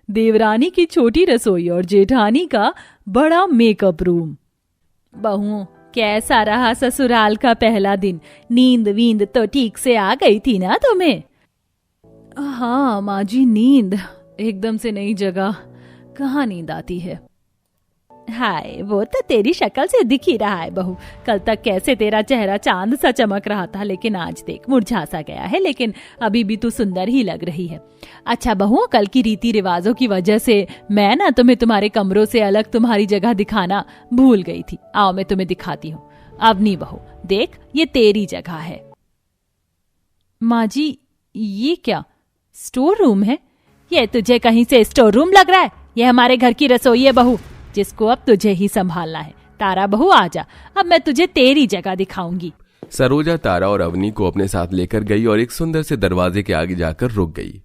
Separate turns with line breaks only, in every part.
देवरानी की छोटी रसोई और जेठानी का बड़ा मेकअप रूम। बहू, कैसा रहा ससुराल का पहला दिन? नींद वींद तो ठीक से आ गई थी ना तुम्हें? हाँ माँ जी, नींद एकदम से नई जगह, कहाँ नींद आती है। हाय, वो तो तेरी शक्ल से दिख ही रहा है बहू। कल तक कैसे तेरा चेहरा चांद सा चमक रहा था, लेकिन आज देख मुरझा सा गया है, लेकिन अभी भी तू सुंदर ही लग रही है। अच्छा बहू, कल की रीति रिवाजों की वजह से मैं ना तुम्हें तुम्हारे कमरों से अलग तुम्हारी जगह दिखाना भूल गई थी। आओ मैं तुम्हें दिखाती हूँ। अब नहीं बहू, देख ये तेरी जगह है। माँ जी, ये क्या स्टोर रूम है? ये तुझे कहीं से स्टोर रूम लग रहा है? ये हमारे घर की रसोई है बहू, जिसको अब तुझे ही संभालना है। तारा बहू आजा, अब मैं तुझे तेरी जगह दिखाऊंगी।
सरोजा तारा और अवनी को अपने साथ लेकर गई और एक सुंदर से दरवाजे के आगे जाकर रुक गई।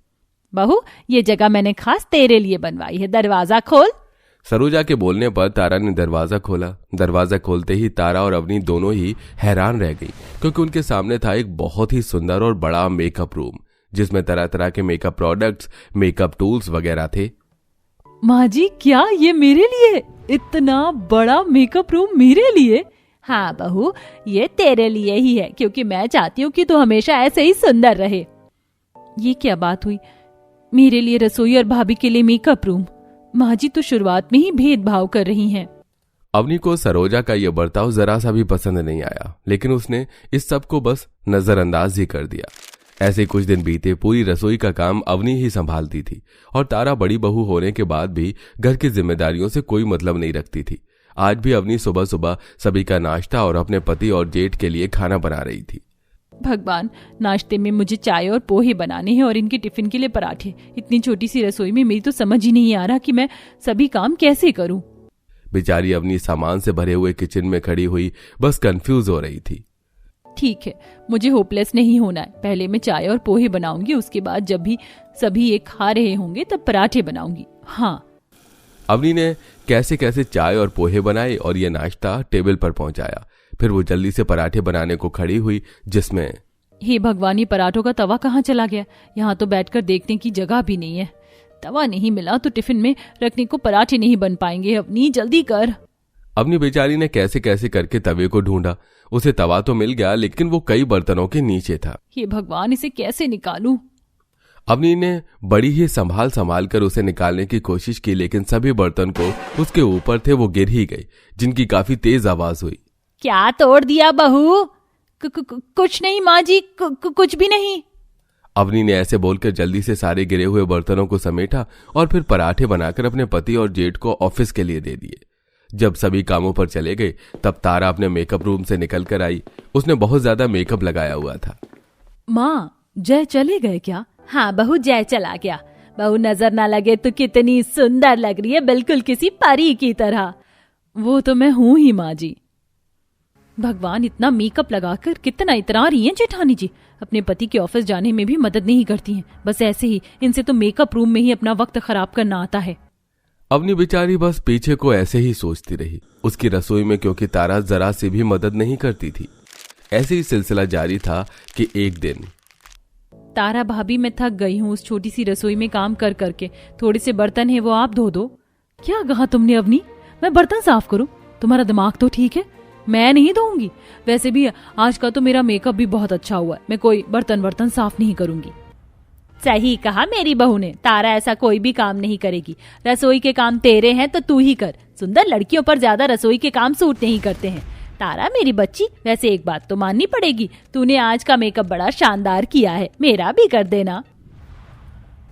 बहू, ये जगह मैंने खास तेरे लिए बनवाई है, दरवाजा खोल।
सरोजा के बोलने पर तारा ने दरवाजा खोला। दरवाजा खोलते ही तारा और अवनी दोनों ही हैरान रह गई, क्योंकि उनके सामने था एक बहुत ही सुंदर और बड़ा मेकअप रूम, जिसमें तरह तरह के मेकअप प्रोडक्ट्स, मेकअप टूल्स वगैरह थे।
माँ जी, क्या ये मेरे लिए? इतना बड़ा मेकअप रूम मेरे लिए? हाँ बहू, ये तेरे लिए ही है, क्योंकि मैं चाहती हूँ कि तू हमेशा ऐसे ही सुंदर रहे। ये क्या बात हुई? मेरे लिए रसोई और भाभी के लिए मेकअप रूम? माँ जी तो शुरुआत में ही भेदभाव कर रही हैं।
अवनी को सरोजा का यह बर्ताव जरा सा भी पसंद नहीं आया, लेकिन उसने इस सब को बस नजरअंदाज ही कर दिया। ऐसे कुछ दिन बीते। पूरी रसोई का काम अवनी ही संभालती थी और तारा बड़ी बहू होने के बाद भी घर की जिम्मेदारियों से कोई मतलब नहीं रखती थी। आज भी अवनी सुबह सुबह सभी का नाश्ता और अपने पति और जेठ के लिए खाना बना रही थी।
भगवान, नाश्ते में मुझे चाय और पोहे बनाने हैं और इनके टिफिन के लिए पराठे। इतनी छोटी सी रसोई में मेरी तो समझ ही नहीं आ रहा कि मैं सभी काम कैसे करूं।
बेचारी अवनी सामान से भरे हुए किचन में खड़ी हुई बस कंफ्यूज हो रही थी।
ठीक है, मुझे होपलेस नहीं होना है। पहले मैं चाय और पोहे बनाऊंगी, उसके बाद जब भी सभी एक खा रहे होंगे तब पराठे बनाऊंगी। हाँ।
अवनी ने कैसे कैसे चाय और पोहे बनाए और ये नाश्ता टेबल पर पहुंचाया। फिर वो जल्दी से पराठे बनाने को खड़ी हुई, जिसमें
हे भगवान, ये पराठों का तवा कहाँ चला गया? यहाँ तो बैठकर देखने की जगह भी नहीं है। तवा नहीं मिला तो टिफिन में रखने को पराठे नहीं बन पाएंगे। अपनी जल्दी कर।
अवनी बेचारी ने कैसे कैसे करके तवे को ढूंढा। उसे तवा तो मिल गया, लेकिन वो कई बर्तनों के नीचे था।
हे भगवान, इसे कैसे निकालूं?
अवनी ने बड़ी ही संभाल संभाल कर उसे निकालने की कोशिश की, लेकिन सभी बर्तन को उसके ऊपर थे वो गिर ही गए, जिनकी काफी तेज आवाज हुई।
क्या तोड़ दिया बहू? कुछ नहीं माँ जी, कुछ भी नहीं।
अवनी ने ऐसे बोलकर जल्दी से सारे गिरे हुए बर्तनों को समेटा और फिर पराठे बनाकर अपने पति और जेठ को ऑफिस के लिए दे दिए। जब सभी कामों पर चले गए तब तारा अपने मेकअप रूम से निकल कर आई। उसने बहुत ज्यादा मेकअप लगाया हुआ था।
माँ, जय चले गए क्या? हाँ बहू, जय चला गया। बहू नजर ना लगे तो कितनी सुंदर लग रही है, बिल्कुल किसी परी की तरह। वो तो मैं हूं ही माँ जी। भगवान, इतना मेकअप लगाकर कितना इतरा रही हैं जेठानी जी। अपने पति के ऑफिस जाने में भी मदद नहीं करती हैं, बस ऐसे ही। इनसे तो मेकअप रूम में ही अपना वक्त खराब करना आता है।
अवनी बेचारी बस पीछे को ऐसे ही सोचती रही। उसकी रसोई में क्योंकि तारा जरा से भी मदद नहीं करती थी। ऐसे ही सिलसिला जारी था कि एक दिन,
तारा भाभी, मैं थक गई हूँ उस छोटी सी रसोई में काम कर करके। थोड़े से बर्तन है वो आप धो दो। क्या कहा तुमने अवनी? मैं बर्तन साफ करूं? तुम्हारा दिमाग तो ठीक है? मैं नहीं धोऊंगी। वैसे भी आज का तो मेरा मेकअप भी बहुत अच्छा हुआ है। मैं कोई बर्तन साफ नहीं करूंगी। सही कहा मेरी बहू ने। तारा ऐसा कोई भी काम नहीं करेगी। रसोई के काम तेरे हैं तो तू ही कर। सुंदर लड़कियों पर ज्यादा रसोई के काम सूट नहीं करते हैं। तारा मेरी बच्ची, वैसे एक बात तो माननी पड़ेगी, तूने आज का मेकअप बड़ा शानदार किया है। मेरा भी कर देना।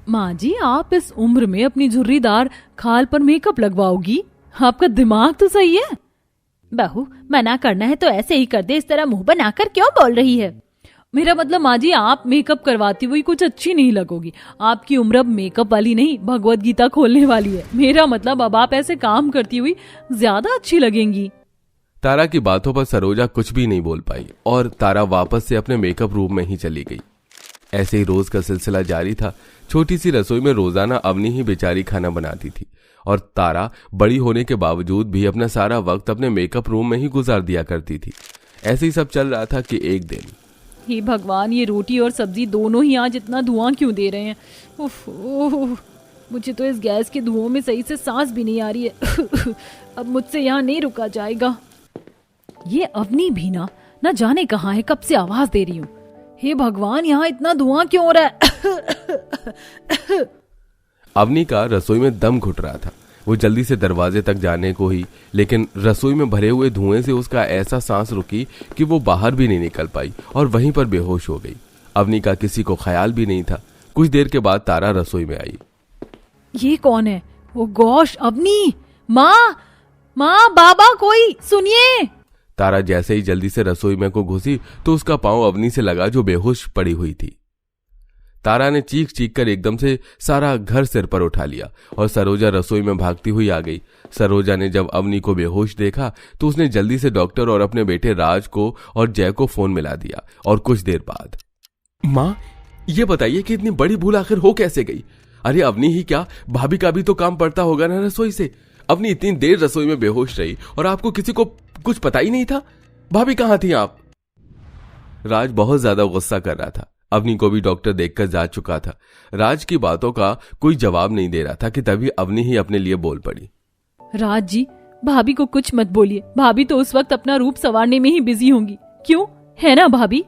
माँ जी, आप इस उम्र में अपनी झुर्रीदार खाल पर मेकअप लगवाओगी? आपका दिमाग तो सही है। बहू, मना करना है तो ऐसे ही कर दे। इस तरह मुंह बनाकर क्यों बोल रही है? मेरा मतलब माँ जी, आप मेकअप करवाती हुई कुछ अच्छी नहीं लगोगी। आपकी उम्र अब मेकअप वाली नहीं, भगवत गीता खोलने वाली है। मेरा मतलब अब आप ऐसे काम करती हुई ज्यादा अच्छी लगेंगी।
तारा की बातों पर सरोजा कुछ भी नहीं बोल पाई और तारा वापस से अपने मेकअप रूम में ही चली गई। ऐसे ही रोज का सिलसिला जारी था। छोटी सी रसोई में रोजाना अवनी ही बेचारी खाना बनाती थी और तारा बड़ी होने के बावजूद भी अपना सारा वक्त अपने मेकअप रूम में ही गुजार दिया करती थी। ऐसे ही सब चल रहा था कि एक दिन,
हे भगवान, ये रोटी और सब्जी दोनों ही आज इतना धुआं क्यों दे रहे हैं? उफ, मुझे तो इस गैस के धुओं में सही से सांस भी नहीं आ रही है। अब मुझसे यहाँ नहीं रुका जाएगा। ये अवनी भी ना जाने कहाँ है, कब से आवाज दे रही हूँ। हे भगवान, यहाँ इतना धुआं क्यों हो रहा है?
अवनी का रसोई में दम घुट रहा था। वो जल्दी से दरवाजे तक जाने को ही, लेकिन रसोई में भरे हुए धुएं से उसका ऐसा सांस रुकी कि वो बाहर भी नहीं निकल पाई और वहीं पर बेहोश हो गई। अवनी का किसी को ख्याल भी नहीं था। कुछ देर के बाद तारा रसोई में आई।
ये कौन है? Oh gosh, Avni! माँ, बाबा, कोई सुनिए!
तारा जैसे ही जल्दी से रसोई में को घुसी तो उसका पांव अवनी से लगा, जो बेहोश पड़ी हुई थी। तारा ने चीख चीख कर एकदम से सारा घर सिर पर उठा लिया और सरोजा रसोई में भागती हुई आ गई। सरोजा ने जब अवनी को बेहोश देखा तो उसने जल्दी से डॉक्टर और अपने बेटे राज को और जय को फोन मिला दिया। और कुछ देर बाद, माँ, ये बताइए कि इतनी बड़ी भूल आखिर हो कैसे गई? अरे अवनी ही क्या, भाभी का भी तो काम पड़ता होगा ना रसोई से। अवनी इतनी देर रसोई में बेहोश रही और आपको किसी को कुछ पता ही नहीं था? भाभी कहाँ थी आप? राज बहुत ज्यादा गुस्सा कर रहा था। अवनी को भी डॉक्टर देखकर जा चुका था। राज की बातों का कोई जवाब नहीं दे रहा था कि तभी अवनी ही अपने लिए बोल पड़ी।
राज जी, भाभी को कुछ मत बोलिए। भाभी तो उस वक्त अपना रूप संवारने में ही बिजी होंगी। क्यों, है ना भाभी?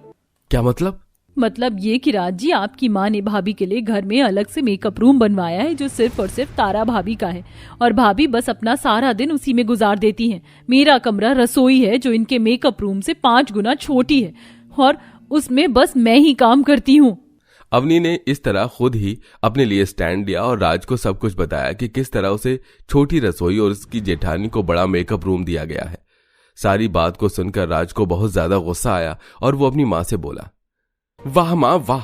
क्या मतलब?
मतलब ये कि राज जी, आपकी माँ ने भाभी के लिए घर में अलग से मेकअप रूम बनवाया है, जो सिर्फ और सिर्फ तारा भाभी का है। और भाभी बस अपना सारा दिन उसी में गुजार देती हैं। मेरा कमरा रसोई है, जो इनके मेकअप रूम से 5 गुना छोटी है, और उसमें बस मैं ही काम करती हूँ।
अवनी ने इस तरह खुद ही अपने लिए स्टैंड लिया और राज को सब कुछ बताया कि किस तरह उसे छोटी रसोई और उसकी जेठानी को बड़ा मेकअप रूम दिया गया है। सारी बात को सुनकर राज को बहुत ज्यादा गुस्सा आया और वो अपनी माँ से बोला, वाह माँ वाह,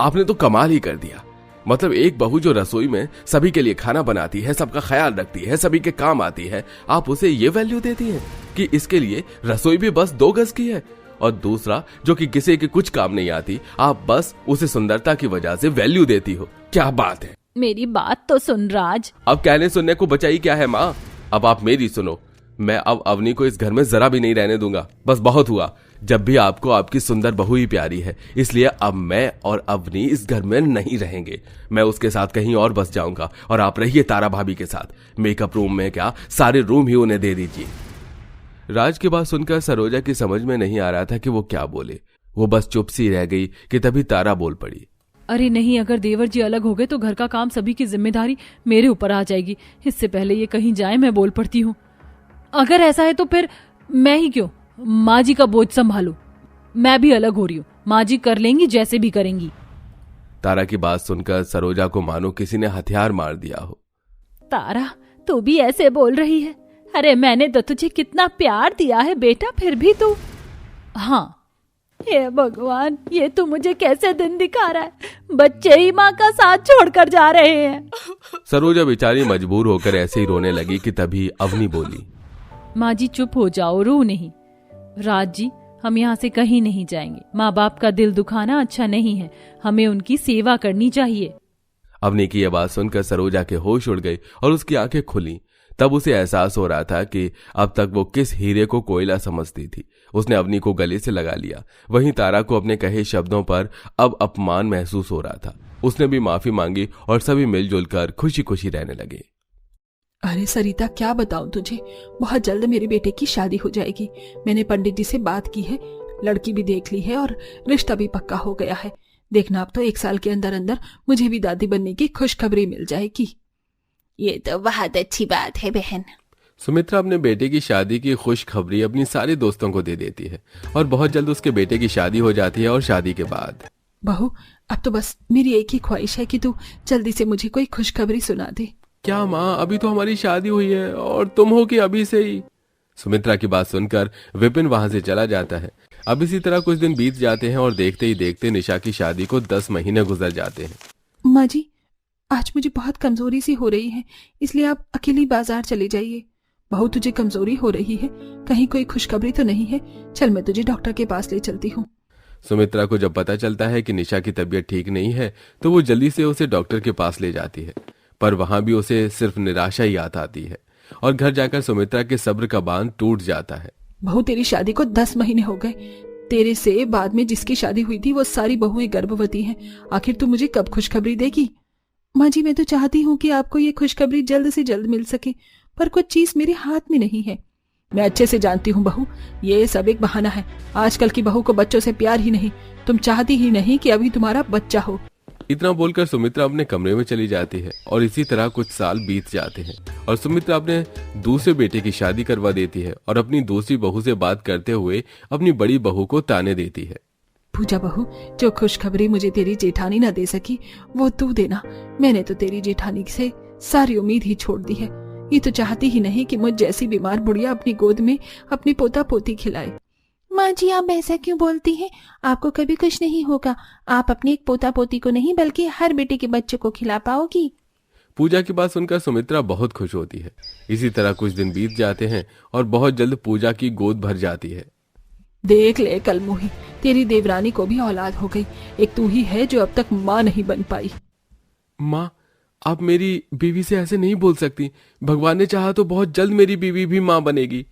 आपने तो कमाल ही कर दिया। मतलब एक बहू जो रसोई में सभी के लिए खाना बनाती है, सबका ख्याल रखती है, सभी के काम आती है, आप उसे ये वैल्यू देती हैं कि इसके लिए रसोई भी बस 2 गज की है। और दूसरा जो कि किसी के कुछ काम नहीं आती, आप बस उसे सुंदरता की वजह से वैल्यू देती हो। क्या बात है?
मेरी बात तो सुन राज।
अब कहने सुनने को बचाई क्या है माँ? अब आप मेरी सुनो। मैं अब अवनी को इस घर में जरा भी नहीं रहने दूंगा। बस बहुत हुआ। जब भी आपको आपकी सुंदर बहू ही प्यारी है, इसलिए अब मैं और अवनी इस घर में नहीं रहेंगे। मैं उसके साथ कहीं और बस जाऊंगा और आप रहिए तारा भाभी के साथ। मेकअप रूम में क्या, सारे रूम ही उन्हें दे दीजिए। राज की बात सुनकर सरोजा की समझ में नहीं आ रहा था कि वो क्या बोले। वो बस चुप सी रह गई कि तभी तारा बोल पड़ी,
अरे नहीं, अगर देवर जी अलग हो गए तो घर का काम सभी की जिम्मेदारी मेरे ऊपर आ जाएगी। इससे पहले ये कहीं जाए, मैं बोल पड़ती हूँ। अगर ऐसा है तो फिर मैं ही क्यों माँ जी का बोझ संभालू? मैं भी अलग हो रही हूँ, माँ जी कर लेंगी जैसे भी करेंगी।
तारा की बात सुनकर सरोजा को मानो किसी ने हथियार मार दिया हो।
तारा, तू भी ऐसे बोल रही है? अरे मैंने तो तुझे कितना प्यार दिया है बेटा, फिर भी तू। हाँ, हे भगवान, ये तू मुझे कैसे दिन दिखा रहा है? बच्चे ही माँ का साथ छोड़कर जा रहे हैं।
सरोजा बेचारी मजबूर होकर ऐसे ही रोने लगी कि तभी अवनी बोली,
माँ जी चुप हो जाओ, रो नहीं। राज जी, हम यहाँ से कहीं नहीं जाएंगे। माँ बाप का दिल दुखाना अच्छा नहीं है, हमें उनकी सेवा करनी चाहिए।
अवनी की यह बात सुनकर सरोजा के होश उड़ गई और उसकी आंखें खुली। तब उसे एहसास हो रहा था कि अब तक वो किस हीरे को कोयला समझती थी। उसने अवनी को गले से लगा लिया। वहीं तारा को अपने कहे शब्दों पर अब अपमान महसूस हो रहा था। उसने भी माफी मांगी और सभी मिलजुल कर खुशी खुशी रहने लगे।
अरे सरिता, क्या बताऊं तुझे, बहुत जल्द मेरे बेटे की शादी हो जाएगी। मैंने पंडित जी से बात की है, लड़की भी देख ली है और रिश्ता भी पक्का हो गया है। देखना, अब तो 1 साल के अंदर अंदर मुझे भी दादी बनने की खुशखबरी मिल जाएगी।
ये तो बहुत अच्छी बात है बहन।
सुमित्रा अपने बेटे की शादी की खुशखबरी अपनी सारे दोस्तों को दे देती है और बहुत जल्द उसके बेटे की शादी हो जाती है। और शादी के बाद,
बहू, अब तो बस मेरी एक ही ख्वाहिश है कि तू जल्दी से मुझे कोई खुशखबरी सुना दे।
क्या माँ, अभी तो हमारी शादी हुई है और तुम हो कि अभी से ही? सुमित्रा की बात सुनकर विपिन वहां से चला जाता है। अब इसी तरह कुछ दिन बीत जाते हैं और देखते ही देखते निशा की शादी को 10 महीने गुजर जाते हैं।
माँ जी, आज मुझे बहुत कमजोरी सी हो रही है, इसलिए आप अकेली बाजार चली जाइए। बहू, तुझे कमजोरी हो रही है, कहीं कोई खुशखबरी तो नहीं है? चल, मैं तुझे डॉक्टर के पास ले चलती हूँ।
सुमित्रा को जब पता चलता है कि निशा की तबीयत ठीक नहीं है तो वो जल्दी से उसे डॉक्टर के पास ले जाती है, पर वहां भी उसे सिर्फ निराशा ही याद आती है और घर जाकर सुमित्रा के सब्र का बांध टूट जाता है।
बहू, तेरी शादी को 10 महीने हो गए। तेरे से बाद में जिसकी शादी हुई थी वो सारी बहुएं गर्भवती हैं। आखिर तू मुझे कब खुशखबरी देगी? माँ जी, मैं तो चाहती हूँ कि आपको ये खुशखबरी जल्द से जल्द मिल सके, पर कुछ चीज मेरे हाथ में नहीं है। मैं अच्छे से जानती हूँ बहू, ये सब एक बहाना है। आजकल की बहू को बच्चों से प्यार ही नहीं, तुम चाहती ही नहीं कि अभी तुम्हारा बच्चा हो।
इतना बोलकर सुमित्रा अपने कमरे में चली जाती है और इसी तरह कुछ साल बीत जाते हैं और सुमित्रा अपने दूसरे बेटे की शादी करवा देती है और अपनी दूसरी बहू से बात करते हुए अपनी बड़ी बहू को ताने देती है।
पूजा बहू, जो खुशखबरी मुझे तेरी जेठानी न दे सकी वो तू देना। मैंने तो तेरी जेठानी से सारी उम्मीद ही छोड़ दी है। ये तो चाहती ही नहीं कि मुझ जैसी बीमार बुढ़िया अपनी गोद में अपनी पोता पोती खिलाए।
माँ जी, आप ऐसा क्यों बोलती हैं? आपको कभी कुछ नहीं होगा। आप अपने एक पोता पोती को नहीं बल्कि हर बेटे के बच्चे को खिला पाओगी।
पूजा की बात सुनकर सुमित्रा बहुत खुश होती है। इसी तरह कुछ दिन बीत जाते हैं और बहुत जल्द पूजा की गोद भर जाती है।
देख ले कलमुही, तेरी देवरानी को भी औलाद हो गई। एक तू ही है जो अब तक माँ नहीं बन पाई।
माँ, आप मेरी बीवी से ऐसे नहीं बोल सकती। भगवान ने चाहा तो बहुत जल्द मेरी बीवी भी माँ बनेगी।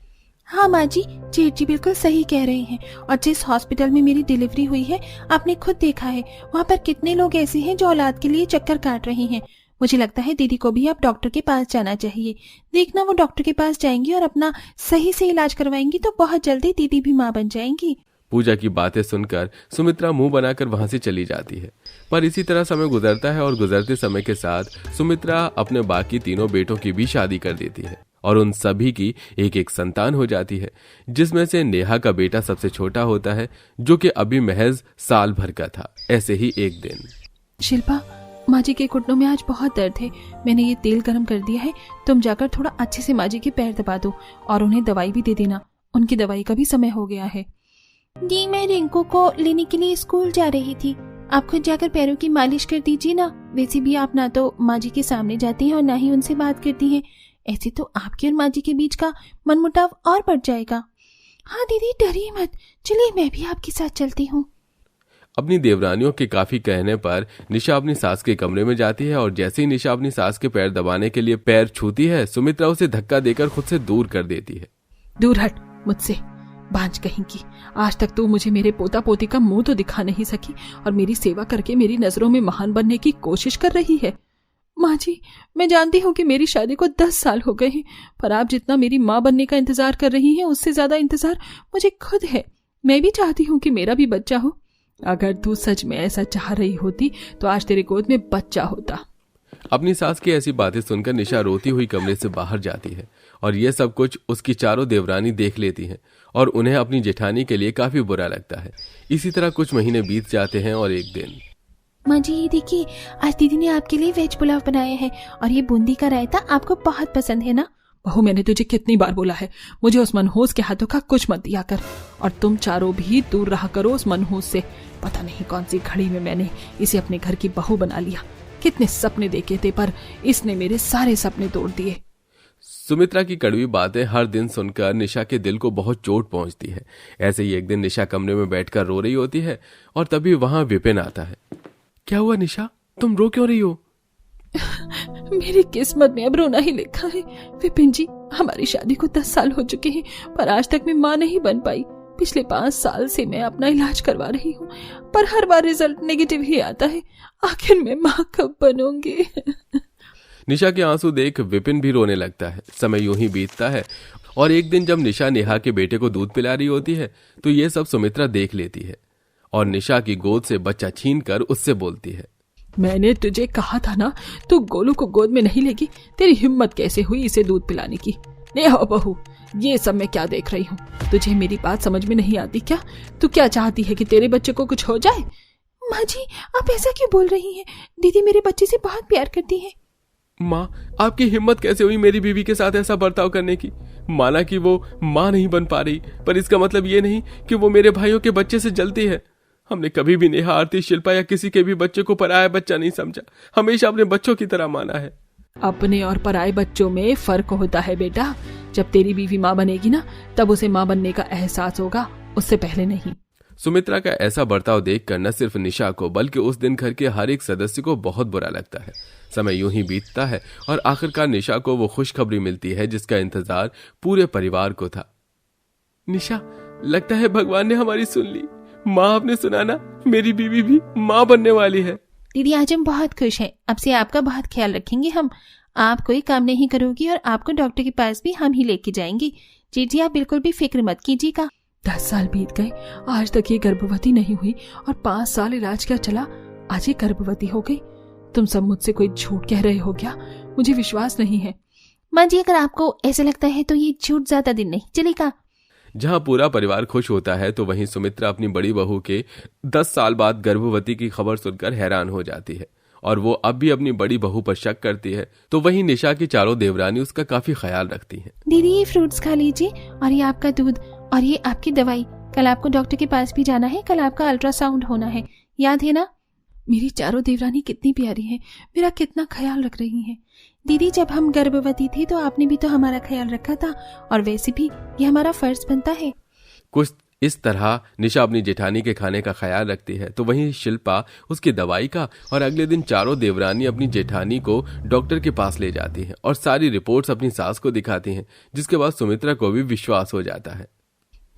हाँ माँ जी, जेठ जी बिल्कुल सही कह रहे हैं। और जिस हॉस्पिटल में मेरी डिलीवरी हुई है, आपने खुद देखा है वहाँ पर कितने लोग ऐसे हैं जो औलाद के लिए चक्कर काट रहे हैं। मुझे लगता है दीदी को भी अब डॉक्टर के पास जाना चाहिए। देखना, वो डॉक्टर के पास जाएंगी और अपना सही से इलाज करवाएंगी तो बहुत जल्दी दीदी भी माँ बन जाएंगी।
पूजा की बातें सुनकर सुमित्रा मुंह बनाकर वहां से चली जाती है। पर इसी तरह समय गुजरता है और गुजरते समय के साथ सुमित्रा अपने बाकी तीनों बेटों की भी शादी कर देती है और उन सभी की एक एक संतान हो जाती है, जिसमें से नेहा का बेटा सबसे छोटा होता है, जो कि अभी महज साल भर का था। ऐसे ही एक दिन,
शिल्पा, माँ जी के घुटनों में आज बहुत दर्द है। मैंने ये तेल गर्म कर दिया है, तुम जाकर थोड़ा अच्छे से माँ जी के पैर दबा दो और उन्हें दवाई भी दे देना। उनकी दवाई का भी समय हो गया है।
जी, मैं रिंकू को लेने के लिए स्कूल जा रही थी। आप खुद जाकर पैरों की मालिश कर दीजिए ना। वैसे भी आप ना तो माँ जी के सामने जाती हैं और ना ही उनसे बात करती हैं। ऐसे तो आपकी और माँ जी के बीच का मनमुटाव और बढ़ जाएगा। हाँ दीदी, डरिए मत, चलिए मैं भी आपके साथ चलती हूँ।
अपनी देवरानियों के काफी कहने पर निशा अपनी सास के कमरे में जाती है और जैसे ही निशा अपनी सास के पैर दबाने के लिए पैर छूती है, सुमित्रा उसे धक्का देकर खुद से दूर कर देती है।
दूर हट मुझसे, बांझ कहीं की। आज तक तू मुझे मेरे पोता पोती का मुंह तो दिखा नहीं सकी और मेरी सेवा करके मेरी नजरों में महान बनने की कोशिश कर रही है। माँ जी, मैं जानती हूँ कि मेरी शादी को 10 साल हो गए हैं, पर आप जितना मेरी माँ बनने का इंतजार कर रही हैं, उससे ज्यादा इंतजार मुझे खुद है। मैं भी चाहती हूँ कि मेरा भी बच्चा हो। अगर तू सच में ऐसा चाह रही होती तो आज तेरे गोद में बच्चा होता।
अपनी सास की ऐसी बातें सुनकर निशा रोती हुई कमरे से बाहर जाती है और यह सब कुछ उसकी चारों देवरानी देख लेती हैं और उन्हें अपनी जेठानी के लिए काफी बुरा लगता है। इसी तरह कुछ महीने बीत जाते हैं और एक दिन,
माँ जी ये देखिए, आज दीदी ने आपके लिए वेज पुलाव बनाया है और ये बूंदी का रायता आपको बहुत पसंद है ना।
बहू, मैंने तुझे कितनी बार बोला है, मुझे उस मनहूस के हाथों का कुछ मत दिया कर। और तुम चारों भी दूर रहा करो उस मनहूस से। पता नहीं कौन सी घड़ी में मैंने इसे अपने घर की बहू बना लिया। कितने सपने देखे थे, पर इसने मेरे सारे सपने तोड़ दिए।
सुमित्रा की कड़वी बातें हर दिन सुनकर निशा के दिल को बहुत चोट पहुंचती है। ऐसे ही एक दिन निशा कमरे में बैठकर रो रही होती है और तभी वहां विपिन आता है। क्या हुआ निशा, तुम रो क्यों रही हो?
मेरी किस्मत में अब रोना ही लिखा है। विपिन जी, हमारी शादी को 10 साल हो चुके हैं, पर आज तक मैं माँ नहीं बन पाई। पिछले 5 साल से मैं अपना इलाज करवा रही हूँ, पर हर बार रिजल्ट नेगेटिव ही आता है। आखिर मैं माँ कब बनूंगी?
निशा के आंसू देख विपिन भी रोने लगता है। समय यूं ही बीतता है और एक दिन जब निशा नेहा के बेटे को दूध पिला रही होती है तो ये सब सुमित्रा देख लेती है और निशा की गोद से बच्चा छीनकर उससे बोलती है,
मैंने तुझे कहा था ना, तू गोलू को गोद में नहीं लेगी। तेरी हिम्मत कैसे हुई इसे दूध पिलाने की? नेहा बहू, ये सब मैं क्या देख रही हूँ? तुझे मेरी बात समझ में नहीं आती क्या? तू क्या चाहती है कि तेरे बच्चे को कुछ हो जाए?
माँ जी, आप ऐसा क्यों बोल रही हैं? दीदी मेरे बच्चे से बहुत प्यार करती है।
माँ, आपकी हिम्मत कैसे हुई मेरी बीवी के साथ ऐसा बर्ताव करने की? माना कि वो माँ नहीं बन पा रही, पर इसका मतलब ये नहीं कि वो मेरे भाइयों के बच्चे से जलती है। हमने कभी भी नेहा, आरती, शिल्पा या किसी के भी बच्चे को पराया बच्चा नहीं समझा। हमेशा अपने बच्चों की तरह माना है।
अपने और पराये बच्चों में फर्क होता है बेटा। जब तेरी बीवी माँ बनेगी ना, तब उसे माँ बनने का एहसास होगा, उससे पहले नहीं।
सुमित्रा का ऐसा बर्ताव देखकर न सिर्फ निशा को बल्कि उस दिन घर के हर एक सदस्य को बहुत बुरा लगता है। समय यूं ही बीतता है और आखिरकार निशा को वो खुशखबरी मिलती है जिसका इंतजार पूरे परिवार को था। निशा, लगता है भगवान ने हमारी सुन ली। माँ, आपने सुना ना, मेरी बीवी भी माँ बनने वाली है।
दीदी आज हम बहुत खुश हैं, अब से आपका बहुत ख्याल रखेंगे हम। आप कोई काम नहीं करोगी और आपको डॉक्टर के पास भी हम ही लेके जाएंगे। जी आप बिल्कुल भी फिक्र मत कीजिएगा।
10 साल बीत गए, आज तक ये गर्भवती नहीं हुई और 5 साल इलाज क्या चला, आज ये गर्भवती हो गई। तुम सब मुझसे कोई झूठ कह रहे हो क्या? मुझे विश्वास नहीं है।
माँ जी अगर आपको ऐसा लगता है तो ये झूठ ज्यादा दिन नहीं चलेगा।
जहां पूरा परिवार खुश होता है तो वहीं सुमित्रा अपनी बड़ी बहू के 10 साल बाद गर्भवती की खबर सुनकर हैरान हो जाती है और वो अब भी अपनी बड़ी बहू पर शक करती है। तो वहीं निशा की चारों देवरानी उसका काफी ख्याल रखती हैं।
दीदी ये फ्रूट्स खा लीजिए और ये आपका दूध और ये आपकी दवाई। कल आपको डॉक्टर के पास भी जाना है, कल आपका अल्ट्रासाउंड होना है, याद है ना?
मेरी चारों देवरानी कितनी प्यारी हैं, मेरा कितना ख्याल रख रही हैं।
दीदी जब हम गर्भवती थे तो आपने भी तो हमारा ख्याल रखा था और वैसे भी ये हमारा फर्ज बनता है।
कुछ इस तरह निशा अपनी जेठानी के खाने का ख्याल रखती है। तो वहीं शिल्पा उसकी दवाई का, और अगले दिन चारों देवरानी अपनी जेठानी को डॉक्टर के पास ले जाती हैं और सारी रिपोर्ट्स अपनी सास को दिखाती हैं, जिसके बाद सुमित्रा को भी विश्वास हो जाता है।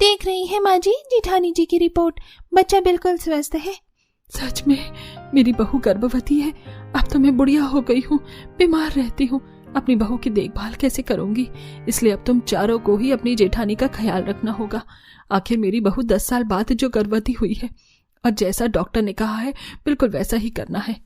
देख रही है माँ जी जेठानी जी की रिपोर्ट, बच्चा बिल्कुल स्वस्थ है।
सच में मेरी बहू गर्भवती है। अब तो मैं बुढ़िया हो गई हूँ, बीमार रहती हूँ, अपनी बहू की देखभाल कैसे करूंगी? इसलिए अब तुम चारों को ही अपनी जेठानी का ख्याल रखना होगा। आखिर मेरी बहू 10 साल बाद जो गर्भवती हुई है और जैसा डॉक्टर ने कहा है बिल्कुल वैसा ही करना है।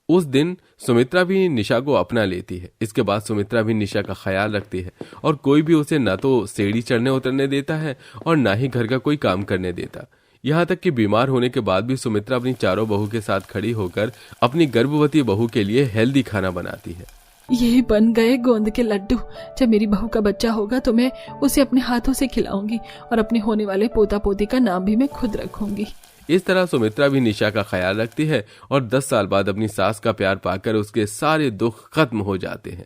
उस दिन सुमित्रा भी निशा को अपना लेती है। इसके बाद सुमित्रा भी निशा का ख्याल रखती है और कोई भी उसे न तो सीढ़ी चढ़ने उतरने देता है और न ही घर का कोई काम करने देता। यहाँ तक कि बीमार होने के बाद भी सुमित्रा अपनी चारों बहू के साथ खड़ी होकर अपनी गर्भवती बहू के लिए हेल्दी खाना बनाती है।
ये बन गए गोंद के लड्डू। जब मेरी बहू का बच्चा होगा तो मैं उसे अपने हाथों से खिलाऊंगी और अपने होने वाले पोता पोती का नाम भी मैं खुद रखूंगी।
इस तरह सुमित्रा भी निशा का ख्याल रखती है और 10 साल बाद अपनी सास का प्यार पाकर उसके सारे दुख खत्म हो जाते हैं।